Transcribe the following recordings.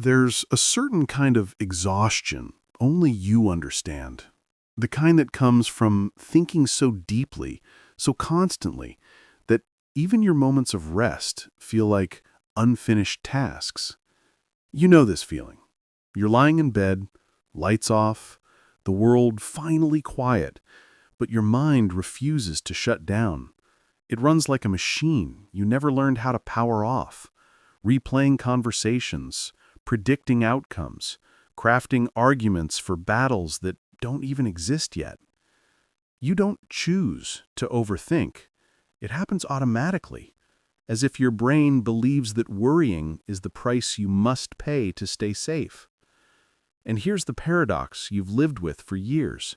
There's a certain kind of exhaustion only you understand. The kind that comes from thinking so deeply, so constantly, that even your moments of rest feel like unfinished tasks. You know this feeling. You're lying in bed, lights off, the world finally quiet, but your mind refuses to shut down. It runs like a machine you never learned how to power off, replaying conversations, predicting outcomes, crafting arguments for battles that don't even exist yet. You don't choose to overthink. It happens automatically, as if your brain believes that worrying is the price you must pay to stay safe. And here's the paradox you've lived with for years.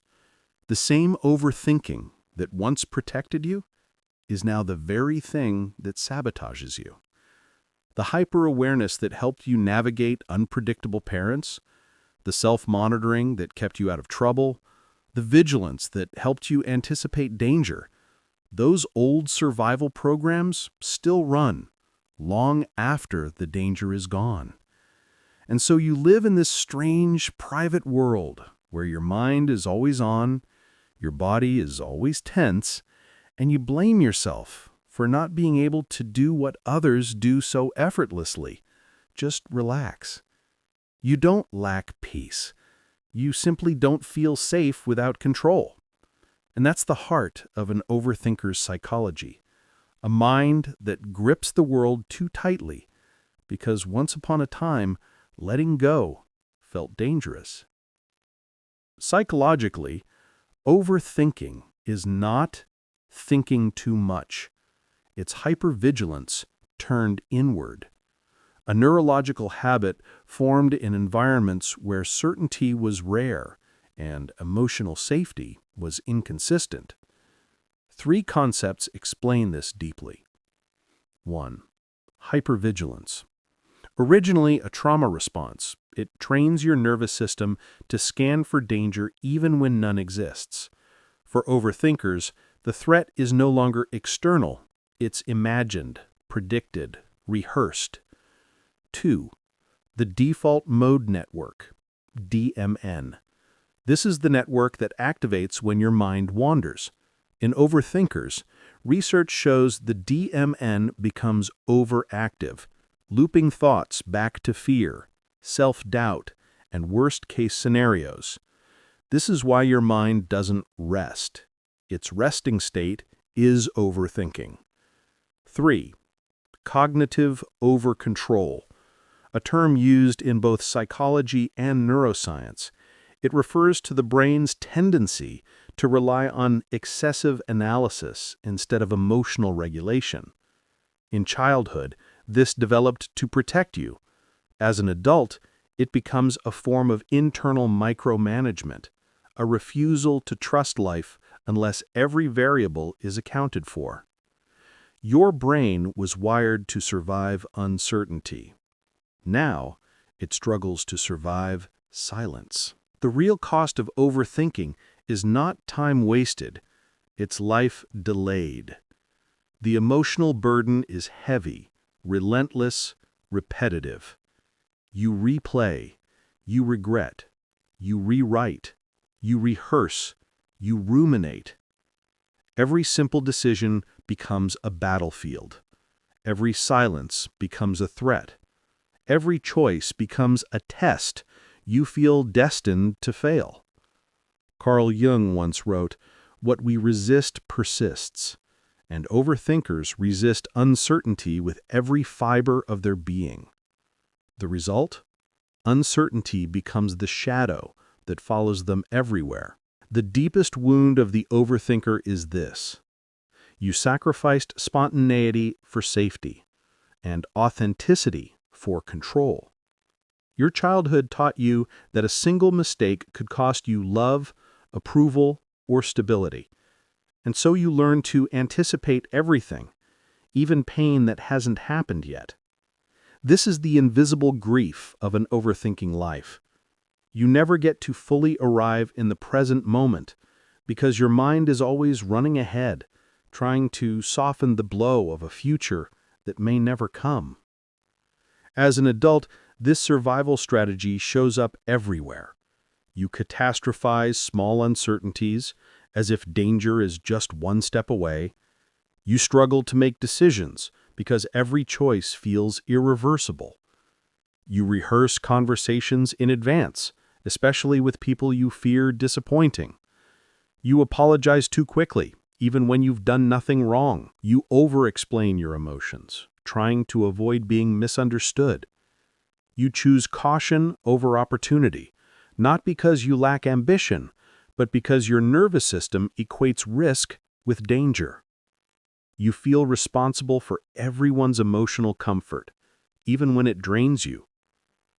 The same overthinking that once protected you is now the very thing that sabotages you. The hyper-awareness that helped you navigate unpredictable parents, the self-monitoring that kept you out of trouble, the vigilance that helped you anticipate danger, those old survival programs still run long after the danger is gone. And so you live in this strange, private world where your mind is always on, your body is always tense, and you blame yourself for not being able to do what others do so effortlessly. Just relax. You don't lack peace. You simply don't feel safe without control. And that's the heart of an overthinker's psychology, a mind that grips the world too tightly because once upon a time, letting go felt dangerous. Psychologically, overthinking is not thinking too much. It's hypervigilance turned inward, a neurological habit formed in environments where certainty was rare and emotional safety was inconsistent. Three concepts explain this deeply. 1. Hypervigilance. Originally a trauma response, it trains your nervous system to scan for danger even when none exists. For overthinkers, the threat is no longer external, it's imagined, predicted, rehearsed. 2. The default mode network, DMN. This is the network that activates when your mind wanders. In overthinkers, research shows the DMN becomes overactive, looping thoughts back to fear, self-doubt, and worst-case scenarios. This is why your mind doesn't rest. Its resting state is overthinking. 3. Cognitive overcontrol, a term used in both psychology and neuroscience. It refers to the brain's tendency to rely on excessive analysis instead of emotional regulation. In childhood, this developed to protect you. As an adult, it becomes a form of internal micromanagement, a refusal to trust life unless every variable is accounted for. Your brain was wired to survive uncertainty. Now, it struggles to survive silence. The real cost of overthinking is not time wasted, it's life delayed. The emotional burden is heavy, relentless, repetitive. You replay, you regret, you rewrite, you rehearse, you ruminate. Every simple decision becomes a battlefield. Every silence becomes a threat. Every choice becomes a test you feel destined to fail. Carl Jung once wrote, "What we resist persists," and overthinkers resist uncertainty with every fiber of their being. The result? Uncertainty becomes the shadow that follows them everywhere. The deepest wound of the overthinker is this: you sacrificed spontaneity for safety and authenticity for control. Your childhood taught you that a single mistake could cost you love, approval, or stability. And so you learn to anticipate everything, even pain that hasn't happened yet. This is the invisible grief of an overthinking life. You never get to fully arrive in the present moment because your mind is always running ahead, trying to soften the blow of a future that may never come. As an adult, This survival strategy shows up everywhere. You catastrophize small uncertainties as if danger is just one step away. You struggle to make decisions because every choice feels irreversible. You rehearse conversations in advance, especially with people you fear disappointing. You apologize too quickly, even when you've done nothing wrong. You over-explain your emotions, trying to avoid being misunderstood. You choose caution over opportunity, not because you lack ambition, but because your nervous system equates risk with danger. You feel responsible for everyone's emotional comfort, even when it drains you.